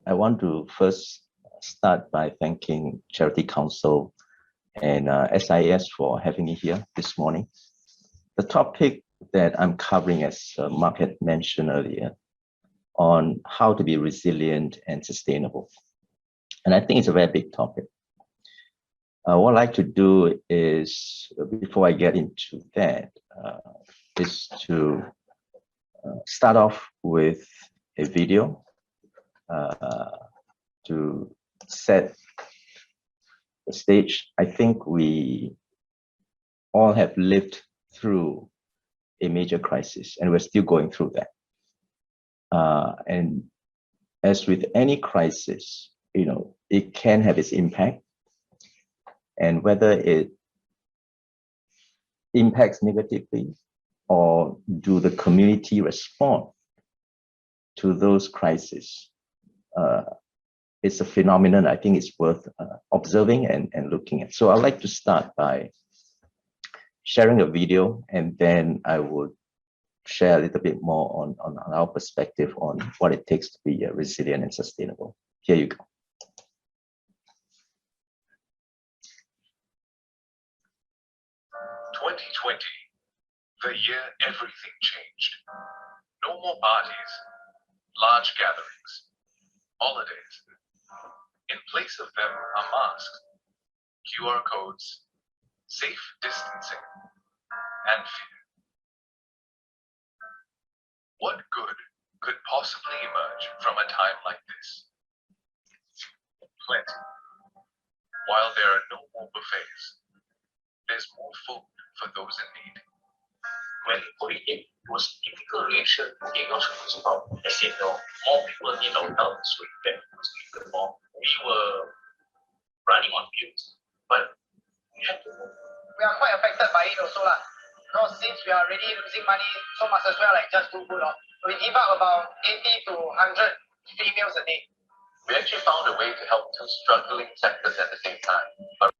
I want to first start by thanking Charity Council and SIAS for having me here this morning. The topic that I'm covering, as Mark had mentioned earlier, on how to be resilient and sustainable. And I think it's a very big topic. What I'd like to do is, before I get into that, is to start off with a video to set the stage. I think we all have lived through a major crisis, and we're still going through that. And as with any crisis, it can have its impact, and whether it impacts negatively or do the community respond to those crises, it's a phenomenon I think it's worth observing and looking at. So I'd like to start by sharing a video, and then I would share a little bit more on our perspective on what it takes to be resilient and sustainable. Here you go. The year everything changed. No more parties, large gatherings, holidays. In place of them are masks, QR codes, safe distancing, and fear. What good could possibly emerge from a time like this? Plenty. While there are no more buffets, there's more food for those in need. When COVID hit, it was typical reaction to chaos about, as you know, more people need our help, so we get more. We were running on fumes, but we had to move. We are quite affected by it also. Since we are already losing money, so much as well, like just do good. We give out about 80 to 100 free meals a day. We actually found a way to help two struggling sectors at the same time. But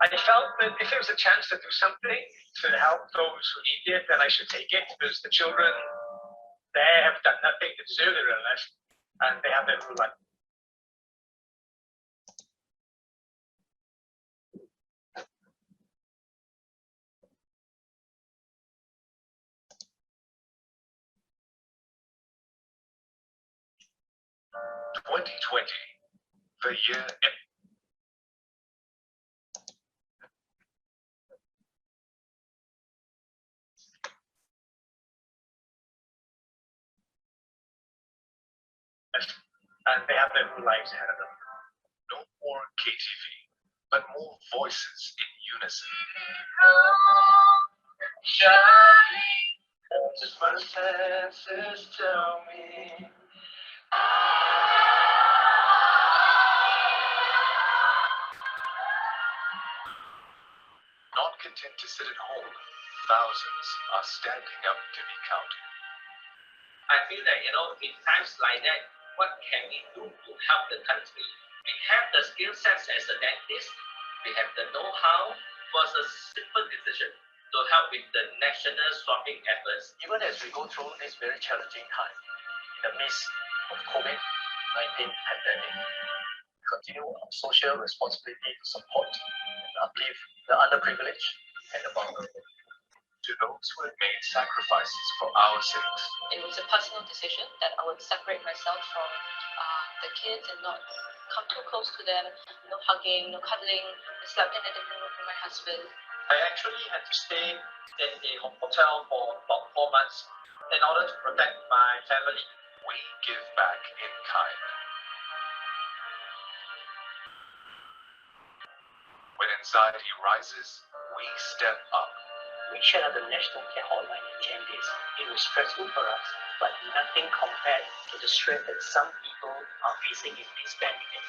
I felt that if it was a chance to do something to help those who need it, then I should take it, because the children there have done nothing to deserve their illness, and they have their full life. The year and they have their full lives ahead of them. No more KTV, but more voices in unison. Shining, as my senses tell me. Not content to sit at home, thousands are standing up to be counted. I feel that, in times like that, what can we do to help the country? We have the skill sets as a dentist. We have the know-how. Was a simple decision to help with the national swabbing efforts. Even as we go through this very challenging time, in the midst of COVID-19 pandemic, we continue our social responsibility to support and uplift the underprivileged and the vulnerable. To those who have made sacrifices for our sakes. It was a personal decision that I would separate myself from the kids and not come too close to them, no hugging, no cuddling. I slept in a different room from my husband. I actually had to stay in a hotel for about 4 months in order to protect my family. We give back in kind. When anxiety rises, we step up. We set up the National Care Hotline in 10 days. It was stressful for us, but nothing compared to the stress that some people are facing in this pandemic.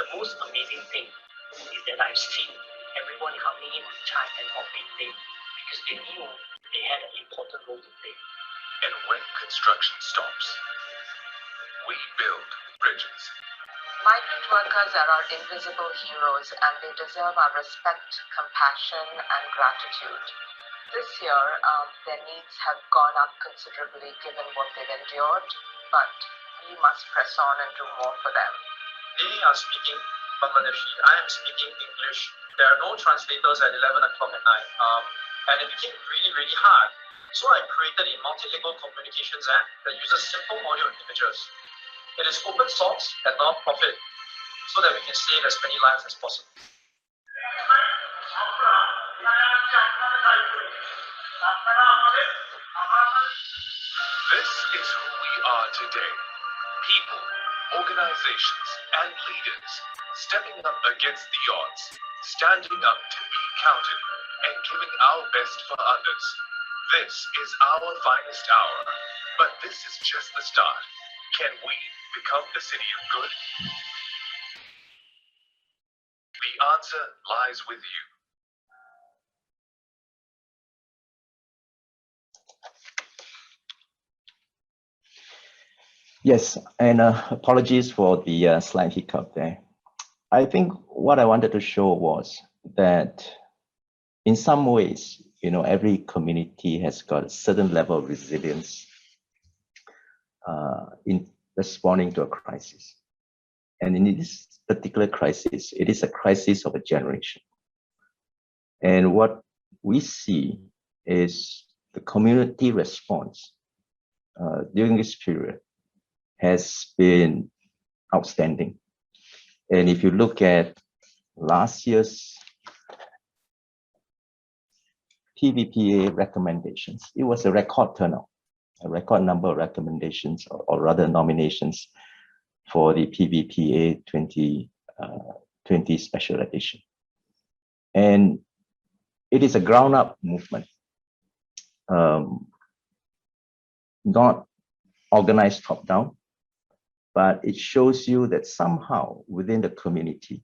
The most amazing thing is that I've seen everyone coming in on time and not being late because they knew they had an important role to play. And when construction stops, we build bridges. Migrant workers are our invisible heroes and they deserve our respect, compassion, and gratitude. This year, their needs have gone up considerably given what they've endured, but we must press on and do more for them. They are speaking Bangladeshi. I am speaking English. There are no translators at 11 o'clock at night. And it became really, really hard. So I created a multilingual communications app that uses simple audio and images. It is open source and non-profit, so that we can save as many lives as possible. This is who we are today. People, organizations, and leaders stepping up against the odds, standing up to be counted, and giving our best for others. This is our finest hour, but this is just the start. Can we become the city of good? The answer lies with you. Yes, and apologies for the slight hiccup there. I think what I wanted to show was that in some ways, every community has got a certain level of resilience in responding to a crisis. And in this particular crisis, it is a crisis of a generation. And what we see is the community response during this period has been outstanding. And if you look at last year's PVPA recommendations, it was a record turnout, a record number of recommendations, or rather nominations for the PVPA 2020 special edition. And it is a ground-up movement, not organized top-down, but it shows you that somehow within the community,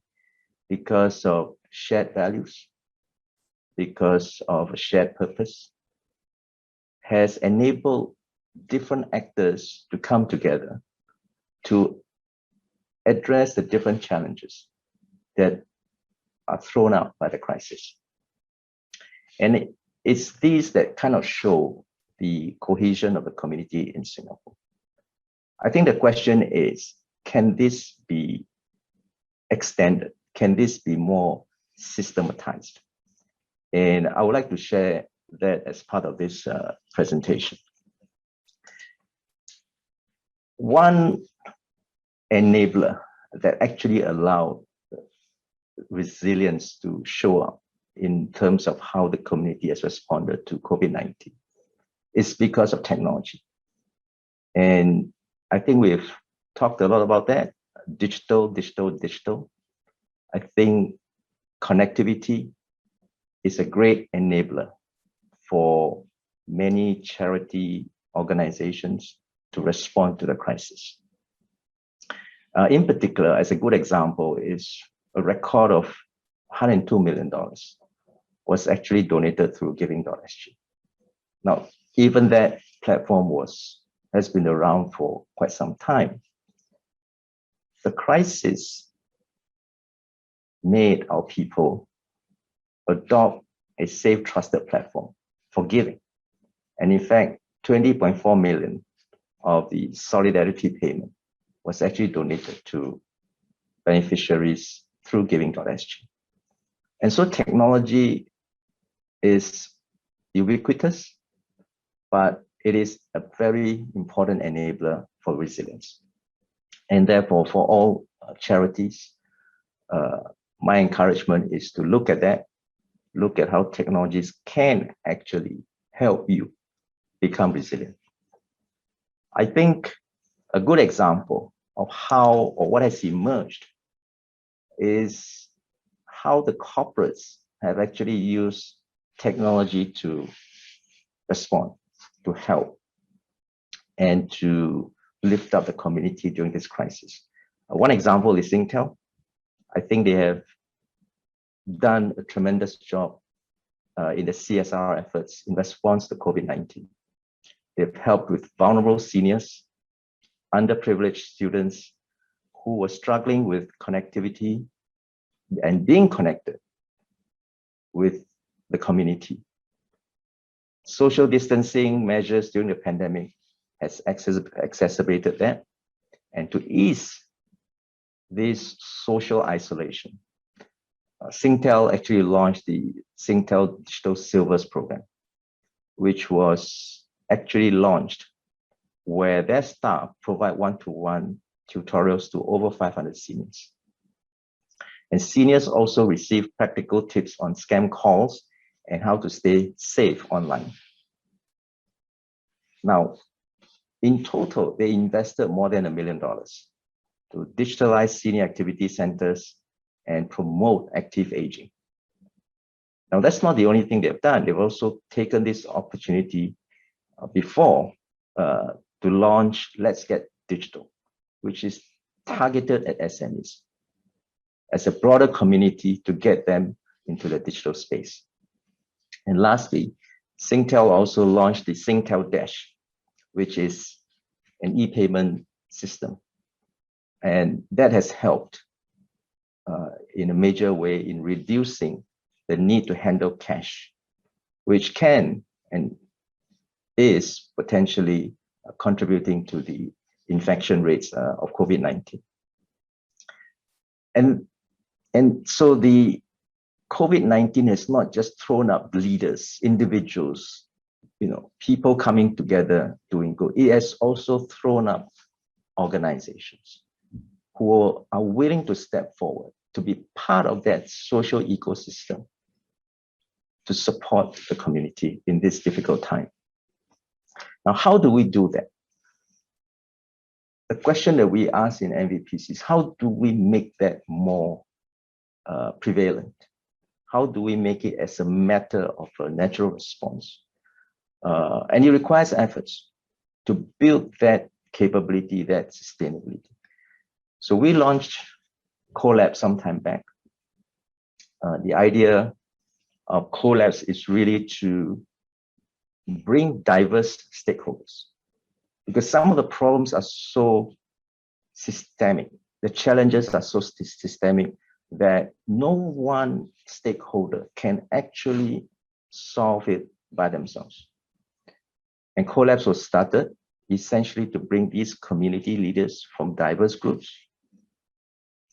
because of shared values, because of a shared purpose, has enabled different actors to come together to address the different challenges that are thrown out by the crisis. And it's these that kind of show the cohesion of the community in Singapore. I think the question is, can this be extended? Can this be more systematized? And I would like to share that as part of this presentation. One enabler that actually allowed resilience to show up in terms of how the community has responded to COVID-19 is because of technology. And I think we've talked a lot about that, digital. I think connectivity is a great enabler for many charity organizations to respond to the crisis. In particular, as a good example, is a record of $102 million was actually donated through Giving.sg. Now, even that platform has been around for quite some time. The crisis made our people adopt a safe, trusted platform for giving. And in fact, 20.4 million of the solidarity payment was actually donated to beneficiaries through Giving.sg. And so technology is ubiquitous, but it is a very important enabler for resilience. And therefore, for all charities, my encouragement is to look at that, look at how technologies can actually help you become resilient. I think a good example of how or what has emerged is how the corporates have actually used technology to respond, to help, and to lift up the community during this crisis. One example is Singtel. I think they have done a tremendous job in the CSR efforts in response to COVID-19. They've helped with vulnerable seniors, underprivileged students who were struggling with connectivity and being connected with the community. Social distancing measures during the pandemic has exacerbated that. And to ease this social isolation, Singtel actually launched the Singtel Digital Silvers program, which was actually launched where their staff provide one-to-one tutorials to over 500 seniors. And seniors also receive practical tips on scam calls and how to stay safe online. Now, in total, they invested more than $1 million to digitalize senior activity centers and promote active aging. Now, that's not the only thing they've done. They've also taken this opportunity before to launch Let's Get Digital, which is targeted at SMEs as a broader community to get them into the digital space. And lastly, Singtel also launched the Singtel Dash, which is an e-payment system. And that has helped in a major way in reducing the need to handle cash, which can and is potentially contributing to the infection rates of COVID-19. And so the COVID-19 has not just thrown up leaders, individuals, people coming together doing good. It has also thrown up organizations who are willing to step forward to be part of that social ecosystem to support the community in this difficult time. Now, how do we do that? The question that we ask in NVPC is, how do we make that more prevalent? How do we make it as a matter of a natural response? And it requires efforts to build that capability, that sustainability. So we launched CoLab some time back. The idea of CoLabs is really to bring diverse stakeholders, because some of the problems are so systemic, the challenges are so systemic that no one stakeholder can actually solve it by themselves. And CoLabs was started essentially to bring these community leaders from diverse groups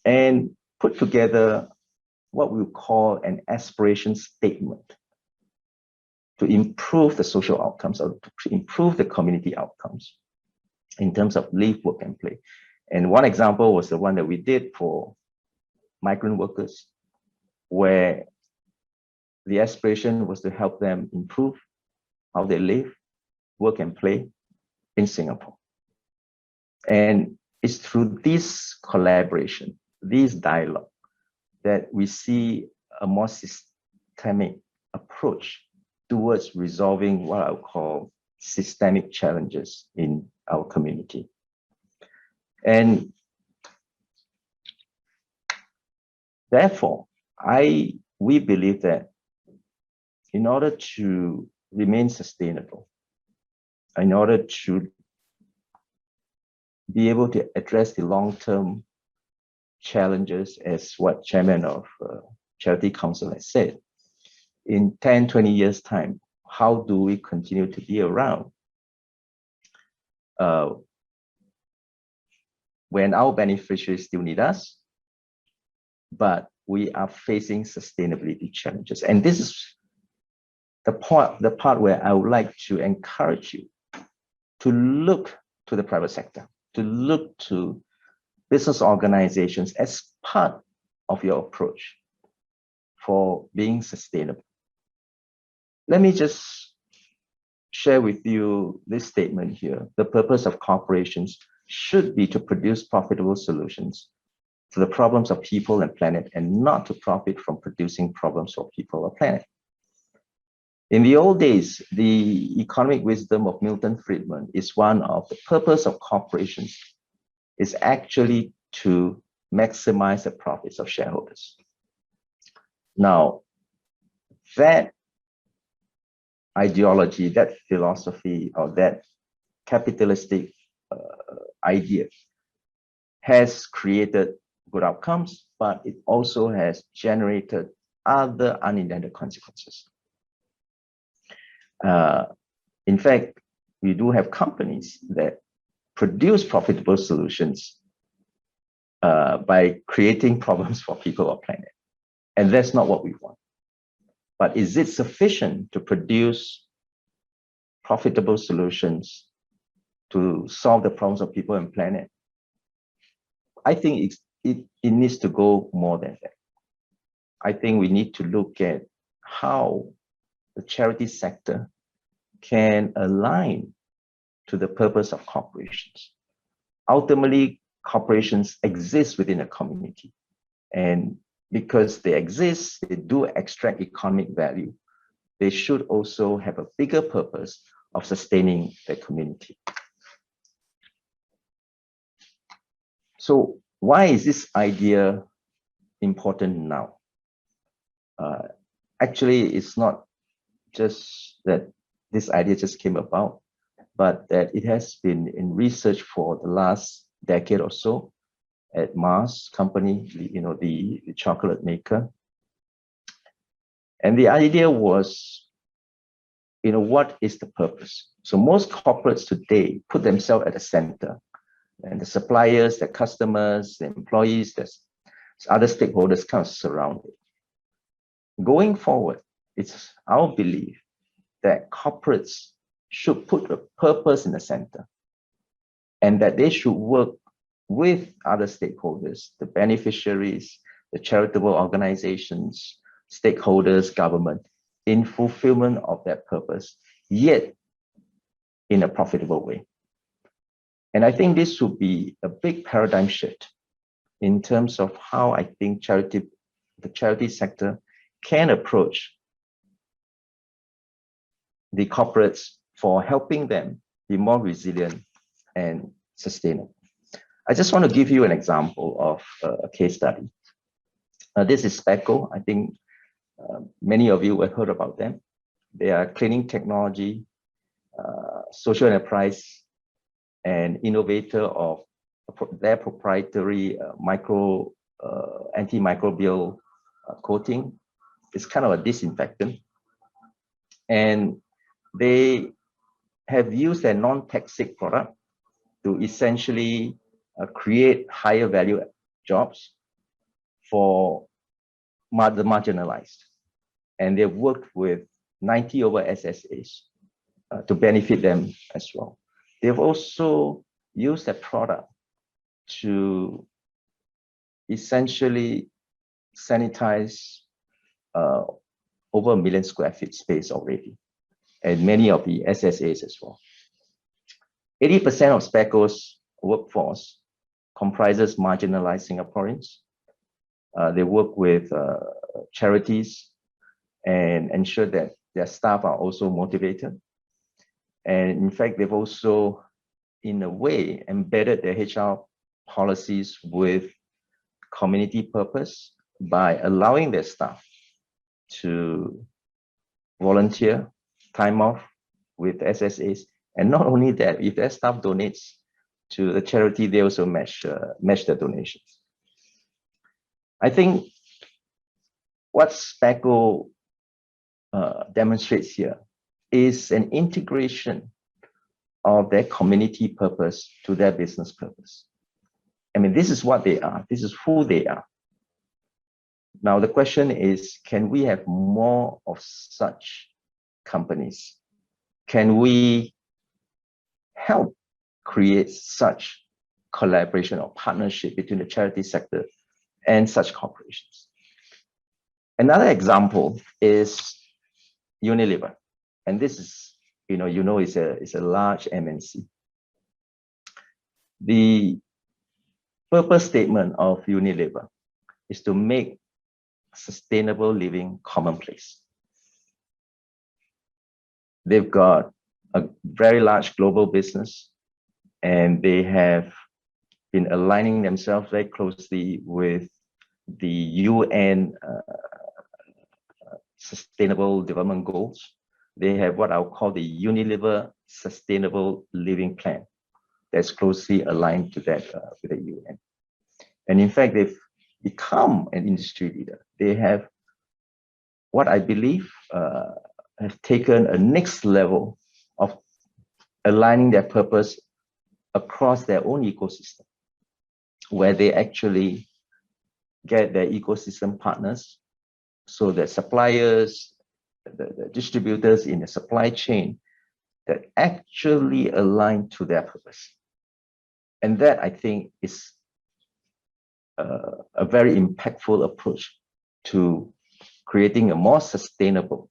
and put together what we call an aspiration statement to improve the social outcomes or to improve the community outcomes in terms of live, work, and play. And one example was the one that we did for migrant workers, where the aspiration was to help them improve how they live, work, and play in Singapore. And it's through this collaboration, this dialogue, that we see a more systemic approach towards resolving what I would call systemic challenges in our community. And therefore, we believe that in order to remain sustainable, in order to be able to address the long-term challenges, as what Chairman of Charity Council has said, in 10, 20 years' time, how do we continue to be around when our beneficiaries still need us, but we are facing sustainability challenges? And this is the part where I would like to encourage you to look to the private sector, to look to business organizations as part of your approach for being sustainable. Let me just share with you this statement here. The purpose of corporations should be to produce profitable solutions to the problems of people and planet, and not to profit from producing problems for people or planet. In the old days, the economic wisdom of Milton Friedman is one of the purpose of corporations is actually to maximize the profits of shareholders. Now, that ideology, that philosophy, or that capitalistic idea has created good outcomes, but it also has generated other unintended consequences. In fact, we do have companies that produce profitable solutions by creating problems for people or planet. And that's not what we want. But is it sufficient to produce profitable solutions to solve the problems of people and planet? I think it needs to go more than that. I think we need to look at how the charity sector can align to the purpose of corporations. Ultimately, corporations exist within a community. And because they exist, they do extract economic value. They should also have a bigger purpose of sustaining the community. So why is this idea important now? Actually, it's not just that this idea just came about, but that it has been in research for the last decade or so at Mars company, the chocolate maker. And the idea was, what is the purpose? So most corporates today put themselves at the center, and the suppliers, the customers, the employees, the other stakeholders kind of surround it. Going forward, it's our belief that corporates should put a purpose in the center, and that they should work with other stakeholders, the beneficiaries, the charitable organizations, stakeholders, government, in fulfillment of that purpose, yet in a profitable way. And I think this would be a big paradigm shift in terms of how I think the charity sector can approach the corporates for helping them be more resilient and sustainable. I just want to give you an example of a case study. This is Speco. I think many of you have heard about them. They are cleaning technology, social enterprise, and innovator of their proprietary antimicrobial coating. It's kind of a disinfectant. And they have used a non-toxic product to essentially create higher value jobs for the marginalized. And they've worked with 90 over SSAs to benefit them as well. They've also used that product to essentially sanitize over 1 million square feet space already, and many of the SSAs as well. 80% of Speco's workforce comprises marginalized Singaporeans. They work with charities and ensure that their staff are also motivated. And in fact, they've also, in a way, embedded their HR policies with community purpose by allowing their staff to volunteer time off with SSAs. And not only that, if their staff donates to the charity, they also match the donations. I think what Speco demonstrates here is an integration of their community purpose to their business purpose. I mean, this is what they are. This is who they are. Now, the question is, can we have more of such companies? Can we help create such collaboration or partnership between the charity sector and such corporations? Another example is Unilever. And this is, it's a large MNC. The purpose statement of Unilever is to make sustainable living commonplace. They've got a very large global business, and they have been aligning themselves very closely with the UN Sustainable Development Goals. They have what I'll call the Unilever Sustainable Living Plan that's closely aligned to that with the UN. And in fact, they've become an industry leader. They have what I believe have taken a next level of aligning their purpose across their own ecosystem, where they actually get their ecosystem partners, so the suppliers, the distributors in the supply chain that actually align to their purpose. And that, I think, is a very impactful approach to creating a more sustainable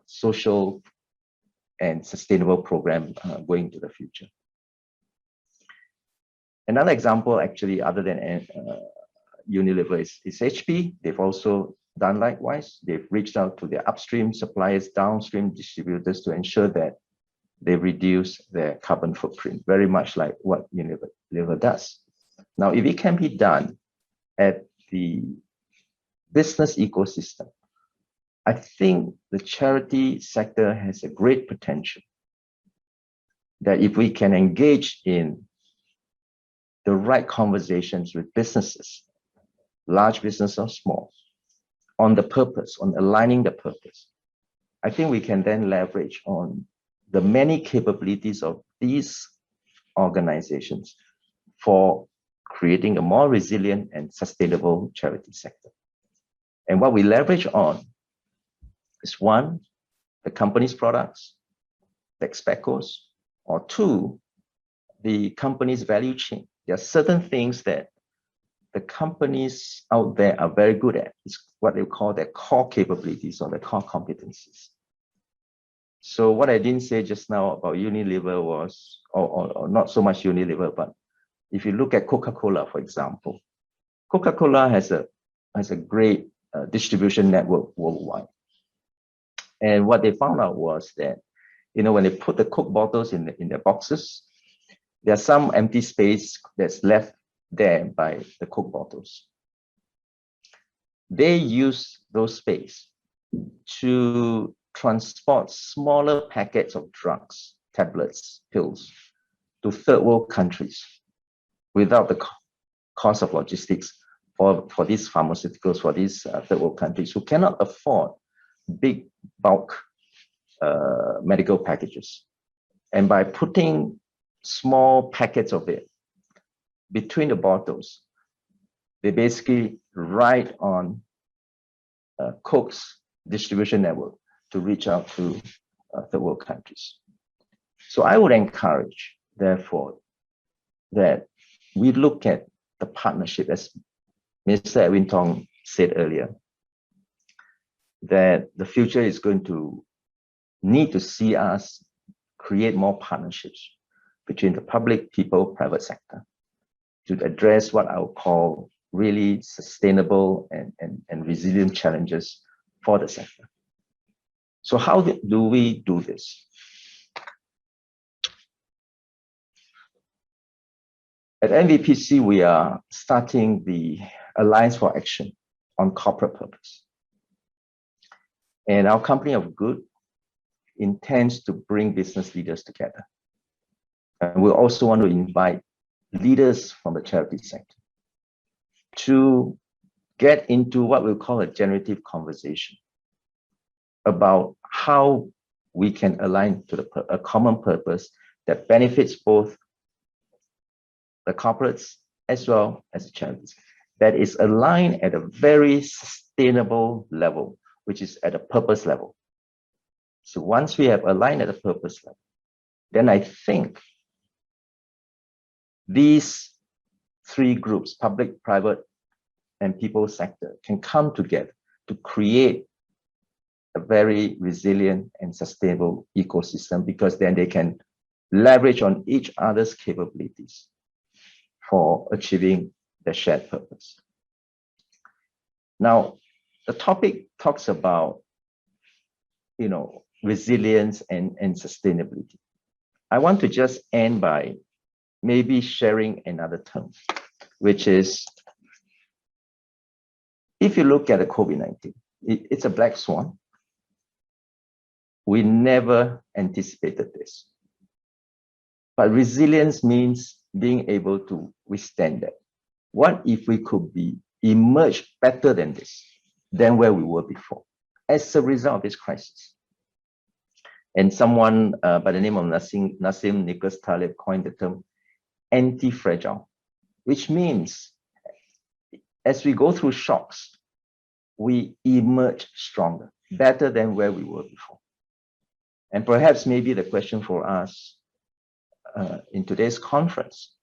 social and sustainable program going to the future. Another example, actually, other than Unilever is HP. They've also done likewise. They've reached out to their upstream suppliers, downstream distributors to ensure that they reduce their carbon footprint, very much like what Unilever does. Now, if it can be done at the business ecosystem, I think the charity sector has a great potential that if we can engage in the right conversations with businesses, large business or small, on the purpose, on aligning the purpose, I think we can then leverage on the many capabilities of these organizations for creating a more resilient and sustainable charity sector. And what we leverage on is one, the company's products, the Speco's, or two, the company's value chain. There are certain things that the companies out there are very good at. It's what they call their core capabilities or their core competencies. So what I didn't say just now about Unilever was, or not so much Unilever, but if you look at Coca-Cola, for example, Coca-Cola has a great distribution network worldwide. And what they found out was that, when they put the Coke bottles in their boxes, there's some empty space that's left there by the Coke bottles. They use those space to transport smaller packets of drugs, tablets, pills to third world countries without the cost of logistics for these pharmaceuticals, for these third world countries who cannot afford big bulk medical packages. And by putting small packets of it between the bottles, they basically ride on Coke's distribution network to reach out to third world countries. So I would encourage, therefore, that we look at the partnership, as Mr. Edwin Tong said earlier, that the future is going to need to see us create more partnerships between the public, people, private sector to address what I would call really sustainable and resilient challenges for the sector. So how do we do this? At NVPC, we are starting the Alliance for Action on Corporate Purpose. And our company of good intends to bring business leaders together. And we also want to invite leaders from the charity sector to get into what we'll call a generative conversation about how we can align to a common purpose that benefits both the corporates as well as the charities, that is aligned at a very sustainable level, which is at a purpose level. So once we have aligned at a purpose level, then I think these three groups, public, private, and people sector, can come together to create a very resilient and sustainable ecosystem, because then they can leverage on each other's capabilities for achieving the shared purpose. Now, the topic talks about, resilience and sustainability. I want to just end by maybe sharing another term, which is, if you look at the COVID-19, it's a black swan. We never anticipated this. But resilience means being able to withstand that. What if we could emerge better than this, than where we were before, as a result of this crisis? And someone by the name of Nassim Nicholas Taleb coined the term anti-fragile, which means as we go through shocks, we emerge stronger, better than where we were before. And perhaps maybe the question for us in today's conference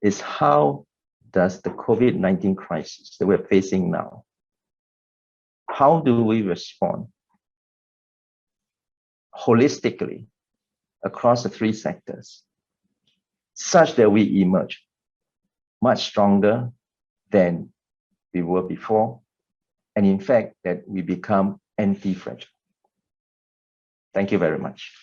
is, how does the COVID-19 crisis that we're facing now, how do we respond holistically across the three sectors, such that we emerge much stronger than we were before, and in fact, that we become anti-fragile? Thank you very much.